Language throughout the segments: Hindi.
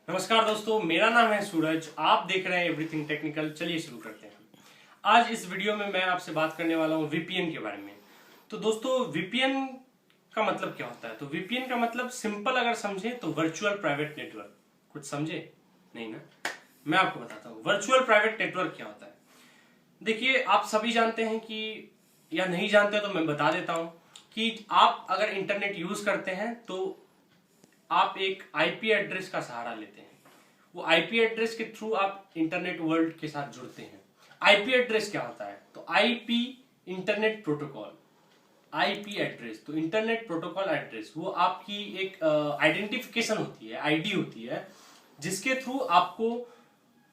नमस्कार दोस्तों, मेरा नाम है सूरज। आप देख रहे हैं एवरीथिंग टेक्निकल। चलिए शुरू करते हैं। आज इस वीडियो में मैं आपसे बात करने वाला हूं वीपीएन के बारे में। तो दोस्तों, वीपीएन का मतलब क्या होता है? तो वीपीएन का मतलब सिंपल अगर समझे तो वर्चुअल प्राइवेट नेटवर्क। कुछ समझे? नहीं ना? मैं आपको बताता हूँ वर्चुअल प्राइवेट नेटवर्क क्या होता है। देखिए, आप सभी जानते हैं कि, या नहीं जानते तो मैं बता देता हूं कि आप अगर इंटरनेट यूज करते हैं तो आप एक आईपी एड्रेस का सहारा लेते हैं। वो आईपी एड्रेस के थ्रू आप इंटरनेट वर्ल्ड के साथ जुड़ते हैं। आईपी एड्रेस क्या होता है? तो IP internet protocol. IP address तो इंटरनेट प्रोटोकॉल एड्रेस, वो आपकी एक आइडेंटिफिकेशन होती है, आईडी होती है, जिसके थ्रू आपको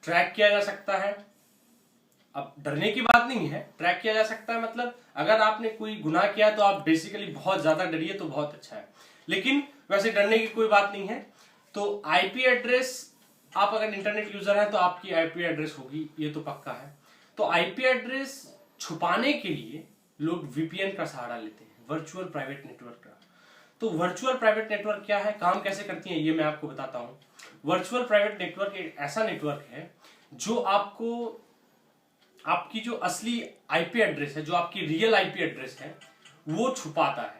ट्रैक किया जा सकता है। अब डरने की बात नहीं है, ट्रैक किया जा सकता है मतलब अगर आपने कोई गुनाह किया तो आप बेसिकली बहुत ज्यादा डरिए तो बहुत अच्छा है, लेकिन वैसे डरने की कोई बात नहीं है। तो आईपी एड्रेस, आप अगर इंटरनेट यूजर है तो आपकी आईपी एड्रेस होगी, ये तो पक्का है। तो आईपी एड्रेस छुपाने के लिए लोग वीपीएन का सहारा लेते हैं, वर्चुअल प्राइवेट नेटवर्क का। तो वर्चुअल प्राइवेट नेटवर्क क्या है, काम कैसे करती है, ये मैं आपको बताता हूं। वर्चुअल प्राइवेट नेटवर्क एक ऐसा नेटवर्क है जो आपको आपकी जो असली आईपी एड्रेस है, जो आपकी रियल आईपी एड्रेस है, वो छुपाता है।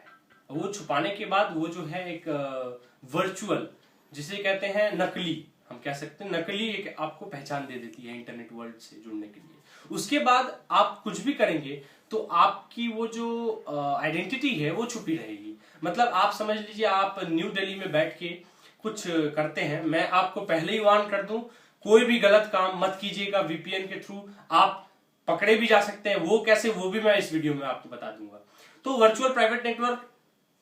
वो छुपाने के बाद वो जो है एक वर्चुअल, जिसे कहते हैं नकली, हम कह सकते हैं नकली, एक आपको पहचान दे देती है इंटरनेट वर्ल्ड से जुड़ने के लिए। उसके बाद आप कुछ भी करेंगे तो आपकी वो जो आइडेंटिटी है वो छुपी रहेगी। मतलब आप समझ लीजिए, आप न्यू दिल्ली में बैठ के कुछ करते हैं, मैं आपको पहले ही वार्न कर दूं, कोई भी गलत काम मत कीजिएगा। वीपीएन के थ्रू आप पकड़े भी जा सकते हैं। वो कैसे, वो भी मैं इस वीडियो में आपको बता दूंगा। तो वर्चुअल प्राइवेट नेटवर्क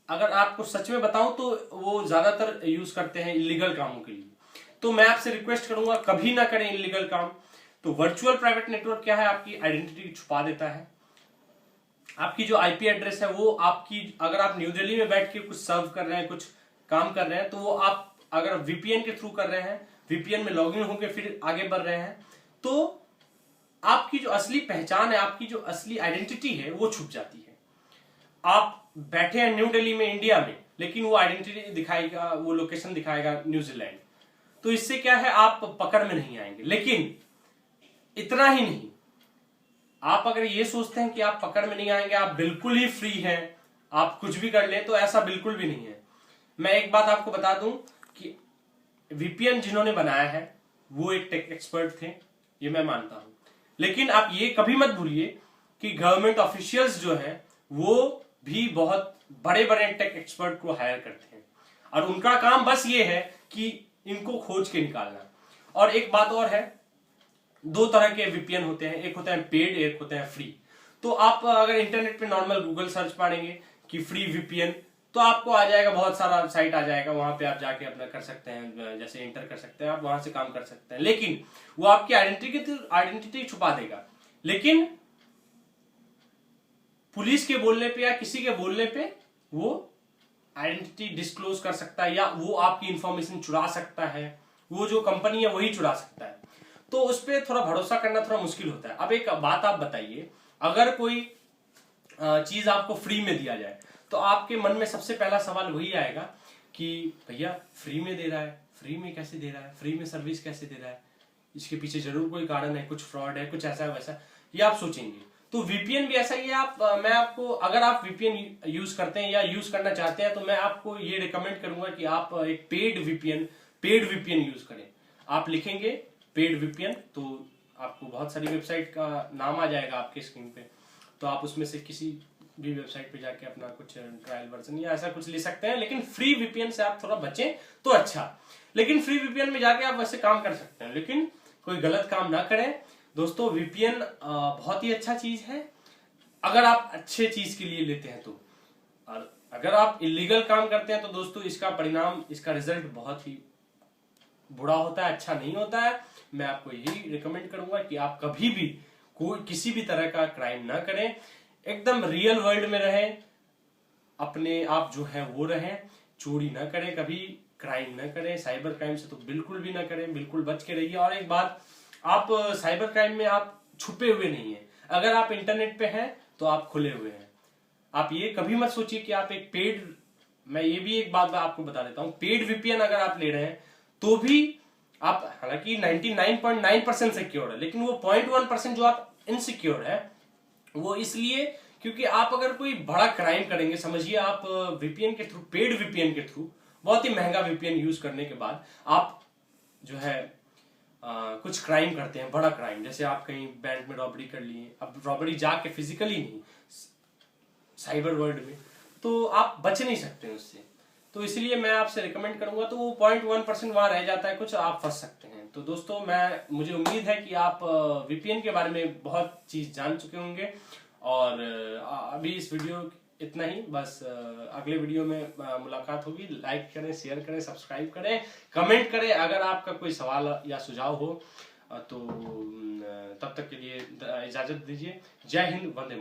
अगर आपको सच में बताऊं तो वो ज्यादातर यूज करते हैं इलीगल कामों के लिए। तो मैं आपसे रिक्वेस्ट करूंगा, कभी ना करें इलीगल काम। तो वर्चुअल प्राइवेट नेटवर्क क्या है, आपकी आइडेंटिटी छुपा देता है। आपकी जो आईपी एड्रेस है वो आपकी, अगर आप न्यू दिल्ली में बैठ के कुछ सर्व कर रहे हैं, कुछ काम कर रहे हैं, तो वो आप अगर वीपीएन के थ्रू कर रहे हैं, वीपीएन में लॉगिन होकर फिर आगे बढ़ रहे हैं, तो आपकी जो असली पहचान है, आपकी जो असली आइडेंटिटी है, वो छुप जाती है। आप बैठे हैं न्यू दिल्ली में, इंडिया में, लेकिन वो आइडेंटिटी दिखाएगा, वो लोकेशन दिखाएगा न्यूजीलैंड। तो इससे क्या है, आप पकड़ में नहीं आएंगे। लेकिन इतना ही नहीं, आप अगर ये सोचते हैं कि आप पकड़ में नहीं आएंगे, आप बिल्कुल ही फ्री हैं, आप कुछ भी कर लें, तो ऐसा बिल्कुल भी नहीं है। मैं एक बात आपको बता दूं कि वीपीएन जिन्होंने बनाया है वो एक टेक एक्सपर्ट थे, ये मैं मानता हूं। लेकिन आप ये कभी मत भूलिए कि गवर्नमेंट ऑफिशियल्स जो हैं वो भी बहुत बड़े बड़े टेक एक्सपर्ट को हायर करते हैं, और उनका काम बस ये है कि इनको खोज के निकालना। और एक बात और है, दो तरह के वीपीएन होते हैं, एक होता है पेड, एक होता है फ्री। तो आप अगर इंटरनेट पे नॉर्मल गूगल सर्च मारेंगे कि फ्री वीपीएन, तो आपको आ जाएगा, बहुत सारा साइट आ जाएगा, वहां पे आप जाके अपना कर सकते हैं, जैसे एंटर कर सकते हैं, आप वहां से काम कर सकते हैं। लेकिन वो आपकी आइडेंटिटी छुपा देगा। लेकिन पुलिस के बोलने पे या किसी के बोलने पे वो आइडेंटिटी डिस्क्लोज कर सकता है, या वो आपकी इंफॉर्मेशन चुरा सकता है। वो जो कंपनी है वही चुरा सकता है। तो उस पर थोड़ा भरोसा करना थोड़ा मुश्किल होता है। अब एक बात आप बताइए, अगर कोई चीज आपको फ्री में दिया जाए तो आपके मन में सबसे पहला सवाल वही आएगा कि भैया फ्री में दे रहा है, फ्री में कैसे दे रहा है, फ्री में सर्विस कैसे दे रहा है, इसके पीछे जरूर कोई कारण है, कुछ फ्रॉड है, कुछ ऐसा वैसा, ये आप सोचेंगे। तो वीपीएन भी ऐसा ही है। मैं आपको, अगर आप वीपीएन यूज करते हैं या यूज करना चाहते हैं, तो मैं आपको ये रिकमेंड करूंगा कि आप एक पेड वीपीएन यूज करें। आप लिखेंगे पेड वीपीएन तो आपको बहुत सारी वेबसाइट का नाम आ जाएगा आपके स्क्रीन पे। तो आप उसमें से किसी भी वेबसाइट पे जाके अपना कुछ ट्रायल वर्जन या ऐसा कुछ ले सकते हैं। लेकिन फ्री वीपीएन से आप थोड़ा बचें तो अच्छा। लेकिन फ्री वीपीएन में जाके आप वैसे काम कर सकते हैं, लेकिन कोई गलत काम ना करें। दोस्तों, वीपीएन बहुत ही अच्छा चीज है अगर आप अच्छे चीज के लिए लेते हैं तो। और अगर आप इलीगल काम करते हैं तो दोस्तों इसका परिणाम, इसका रिजल्ट बहुत ही बुरा होता है, अच्छा नहीं होता है। मैं आपको यही रिकमेंड करूंगा कि आप कभी भी कोई किसी भी तरह का क्राइम ना करें, एकदम रियल वर्ल्ड में रहें, अपने आप जो है वो रहें, चोरी ना करें, कभी क्राइम ना करें, साइबर क्राइम से तो बिल्कुल भी ना करें, बिल्कुल बच के रहिए। और एक बात, आप साइबर क्राइम में आप छुपे हुए नहीं है, अगर आप इंटरनेट पे हैं तो आप खुले हुए हैं। आप ये कभी मत सोचिए कि आप एक पेड, मैं ये भी एक बात मैं आपको बता देता हूं, पेड वीपीएन अगर आप ले रहे हैं तो भी आप हालांकि 99.9% सिक्योर है, लेकिन वो 0.1% जो आप इनसिक्योर है वो इसलिए क्योंकि आप अगर कोई बड़ा क्राइम करेंगे, समझिए आप वीपीएन के थ्रू, पेड वीपीएन के थ्रू, बहुत ही महंगा वीपीएन यूज करने के बाद आप जो है कुछ क्राइम करते हैं, बड़ा क्राइम, जैसे आप कहीं बैंक में रॉबरी कर लिए, अब रॉबरी जाके फिजिकली नहीं, साइबर वर्ल्ड में, तो आप बच नहीं सकते उससे। तो इसलिए मैं आपसे रिकमेंड करूंगा, तो वो 0.1% वहां रह जाता है, कुछ आप फंस सकते हैं। तो दोस्तों मुझे उम्मीद है कि आप वीपीएन के बारे में बहुत चीज जान चुके होंगे, और अभी इस वीडियो इतना ही, बस अगले वीडियो में मुलाकात होगी। लाइक करें, शेयर करें, सब्सक्राइब करें, कमेंट करें अगर आपका कोई सवाल या सुझाव हो। तो तब तक के लिए इजाजत दीजिए। जय हिंद, वंदे मातरम।